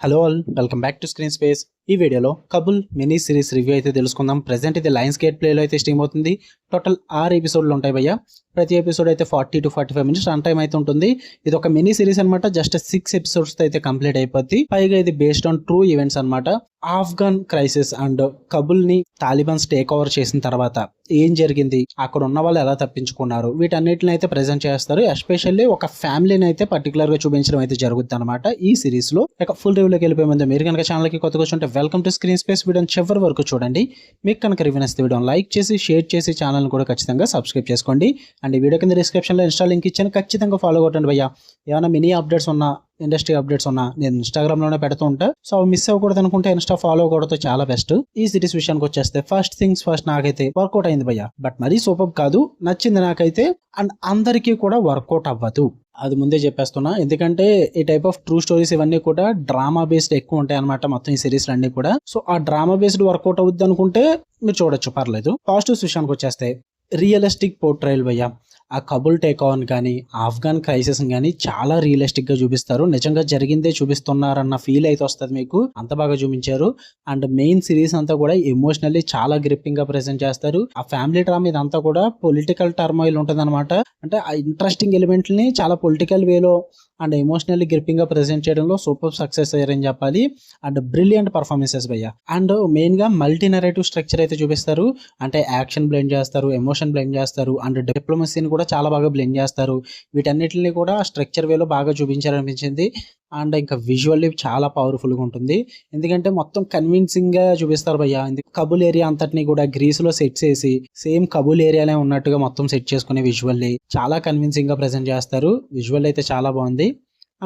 Hello all, welcome back to screen space. ఈ వీడియోలో కబుల్ mini series review అయితే తెలుసుకుందాం. ప్రెజెంట్ ఇది లయన్స్ గేట్ ప్లేలో అయితే స్ట్రీమ్ అవుతుంది. టోటల్ 6 ఎపిసోడ్లు ఉంటాయి భయ్య. ప్రతి ఎపిసోడ్ అయితే 40 to 45 మినిట్స్ రన్ టైం అయితే ఉంటుంది. ఇది ఒక మినీ సిరీస్ అనమాట. జస్ట్ 6 ఎపిసోడ్స్ అయితే కంప్లీట్ అయిపోద్ది. పైగా ఇది బేస్డ్ ఆన్ ట్రూ ఈవెంట్స్ అనమాట. ఆఫ్ఘన్ క్రైసిస్ అండ్ కబుల్ ని తాలిబాన్స్ టేక్ ఓవర్ చేసిన తర్వాత ఏం జరిగింది, అక్కడ ఉన్న వాళ్ళు ఎలా తప్పించుకున్నారు, వీటన్నిటిని అయితే ప్రెజెంట్ చేస్తారు. ఎస్పెషల్లీ ఒక ఫ్యామిలీని అయితే పర్టికులర్ గా చూపించడం అయితే జరుగుతుంది అనమాట ఈ సిరీస్ లో. ఇక ఫుల్ రివ్యూలోకి వెళ్ళిపోయే ముందు మీరు కనుక ఛానల్ కి కొత్తగా వచ్చుంటే వెల్కమ్ టు స్క్రీన్ స్పేస్. వీడియోని చివరి వరకు చూడండి. మీకు కనుక రివ్యూ నచ్చితే వీడియోని లైక్ చేసి షేర్ చేసి ఛానల్ కూడా ఖచ్చితంగా సబ్స్క్రైబ్ చేసుకోండి. అండ్ ఈ వీడియో కింద డిస్క్రిప్షన్ లో ఇన్స్టా లింక్ ఇచ్చాను, ఖచ్చితంగా ఫాలో కొట్టండి భయ్య. ఏమైనా మినీ అప్డేట్స్ ఉన్నా, ఇండస్ట్రీ అప్డేట్స్ ఉన్నా నేను ఇన్స్టాగ్రామ్ లోనే పెడుతూ ఉంటా. సో అవి మిస్ అవ్వకూడదు అనుకుంటే ఇన్స్టా ఫాలో కొడితే చాలా బెస్ట్. ఈ సిరీస్ విషయానికి వచ్చేస్తే ఫస్ట్ థింగ్స్ ఫస్ట్, నాకైతే వర్కౌట్ అయింది భయ్య. బట్ మరీ సూపర్ కాదు, నచ్చింది నాకైతే. అండ్ అందరికీ కూడా వర్కౌట్ అవ్వదు, అది ముందే చెప్పేస్తున్నా. ఎందుకంటే ఈ టైప్ ఆఫ్ ట్రూ స్టోరీస్ ఇవన్నీ కూడా డ్రామా బేస్డ్ ఎక్కువ ఉంటాయి అనమాట మొత్తం ఈ సిరీస్ అన్ని కూడా. సో ఆ డ్రామా బేస్డ్ వర్కౌట్ అవుద్ది అనుకుంటే మీరు చూడొచ్చు, పర్లేదు. పాజిటివ్స్ విషయానికి వచ్చేస్తే రియలిస్టిక్ పోర్ట్రైల్ భయ్య. ఆ కబుల్ టేక్ ఆన్ కానీ ఆఫ్ఘన్ క్రైసిస్ కానీ చాలా రియలిస్టిక్ గా చూపిస్తారు. నిజంగా జరిగిందే చూపిస్తున్నారన్న ఫీల్ అయితే వస్తుంది మీకు, అంత బాగా చూపించారు. అండ్ మెయిన్ సిరీస్ అంతా కూడా ఎమోషనల్లీ చాలా గ్రిప్పింగ్ గా ప్రెజెంట్ చేస్తారు. ఆ ఫ్యామిలీ డ్రామా ఇదంతా కూడా పొలిటికల్ టర్మాయిల్ ఉంటుంది అనమాట. అంటే ఆ ఇంట్రెస్టింగ్ ఎలిమెంట్ ని చాలా పొలిటికల్ వేలో అండ్ ఎమోషనల్లీ గ్రిప్పింగ్ గా ప్రెజెంట్ చేయడంలో సూపర్ సక్సెస్ అయ్యారని చెప్పాలి. అండ్ బ్రిలియంట్ పర్ఫార్మెన్సెస్ భయ్య. అండ్ మెయిన్ గా మల్టీ నరేటివ్ స్ట్రక్చర్ అయితే చూపిస్తారు. అంటే యాక్షన్ బ్లెండ్ చేస్తారు, ఎమోషన్ బ్లెండ్ చేస్తారు, అండ్ డిప్లొమసీని కూడా చాలా బాగా బ్లెండ్ చేస్తారు. వీటన్నిటిని కూడా స్ట్రక్చర్ వేలో బాగా చూపించారనిపించింది. అండ్ ఇంకా విజువల్లీ చాలా పవర్ఫుల్ గా ఉంటుంది. ఎందుకంటే మొత్తం కన్విన్సింగ్ గా చూపిస్తారు భయ్య. కబుల్ ఏరియా అంతటిని కూడా గ్రీస్ లో సెట్ చేసి సేమ్ కబుల్ ఏరియాలో ఉన్నట్టుగా మొత్తం సెట్ చేసుకునే విజువల్లీ చాలా కన్విన్సింగ్ గా ప్రెజెంట్ చేస్తారు. విజువల్ అయితే చాలా బాగుంది.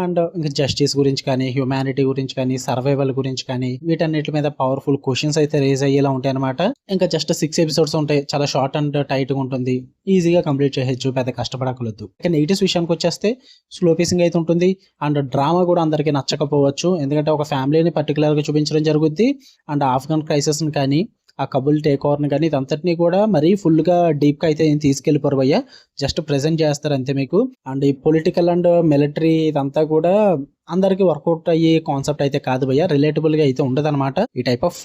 అండ్ ఇంకా జస్టిస్ గురించి కానీ, హ్యూమానిటీ గురించి కానీ, సర్వైవల్ గురించి కానీ, వీటన్నిటి మీద పవర్ఫుల్ క్వశ్చన్స్ అయితే రేజ్ అయ్యేలా ఉంటాయి అనమాట. ఇంకా జస్ట్ 6 ఎపిసోడ్స్ ఉంటాయి, చాలా షార్ట్ అండ్ టైట్ గా ఉంటుంది. ఈజీగా కంప్లీట్ చేయొచ్చు, పెద్ద కష్టపడకలేదు. ఇక నెగిటివ్స్ విషయానికి వచ్చేస్తే స్లో పేసింగ్ అయితే ఉంటుంది. అండ్ డ్రామా కూడా అందరికీ నచ్చకపోవచ్చు, ఎందుకంటే ఒక ఫ్యామిలీని పర్టికులర్ గా చూపించడం జరుగుద్ది. అండ్ ఆఫ్ఘన్ క్రైసిస్ కానీ ఆ కబుల్ టేక్ ఓవర్ని కానీ ఇదంతటినీ కూడా మరీ ఫుల్ గా డీప్ గా అయితే ఏం తీసుకెళ్లిపోరు భయ్య. జస్ట్ ప్రెజెంట్ చేస్తారు అంతే మీకు. అండ్ ఈ పొలిటికల్ అండ్ మిలిటరీ ఇదంతా కూడా అందరికి వర్కౌట్ అయ్యే కాన్సెప్ట్ అయితే కాదు భయ్య. రిలేటబుల్ గా అయితే ఉండదు అనమాట. ఈ టైప్ ఆఫ్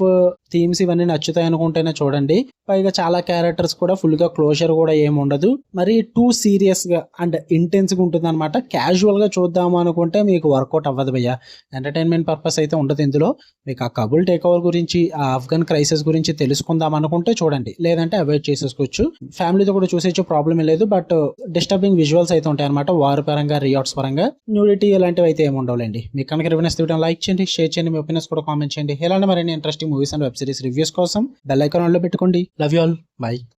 థీమ్స్ ఇవన్నీ నచ్చుతాయి అనుకుంటేనే చూడండి. పైగా చాలా క్యారెక్టర్స్ కూడా ఫుల్ గా క్లోజర్ కూడా ఏమి ఉండదు. మరి టూ సీరియస్ గా అండ్ ఇంటెన్స్ గా ఉంటుంది అనమాట. క్యాజువల్ గా చూద్దాము అనుకుంటే మీకు వర్కౌట్ అవ్వదు భయ్య. ఎంటర్టైన్మెంట్ పర్పస్ అయితే ఉండదు ఇందులో. మీకు ఆ కబుల్ టేక్ ఓవర్ గురించి, ఆ ఆఫ్ఘన్ క్రైసిస్ గురించి తెలుసుకుందాం అనుకుంటే చూడండి, లేదంటే అవాయిడ్ చేసేసుకోవచ్చు. ఫ్యామిలీతో కూడా చూసేచ్చు, ప్రాబ్లం లేదు. బట్ డిస్టర్బింగ్ విజువల్స్ అయితే ఉంటాయి అనమాట. వార్ పరంగా, రియాట్స్ పరంగా, న్యూడిటీ ఇలాంటివి అయితే ఏమి ఉండవులేండి. మీకు కనుక రివ్యూ నచ్చితే లైక్ చేయండి, షేర్ చేయండి, మీ ఒపీనియన్స్ కూడా కామెంట్ చేయండి. ఇలాంటి మరిన్ని interesting movies and web series reviews కోసం బెల్ ఐకాన్ ఆన్ లో పెట్టుకోండి. Love you all, by.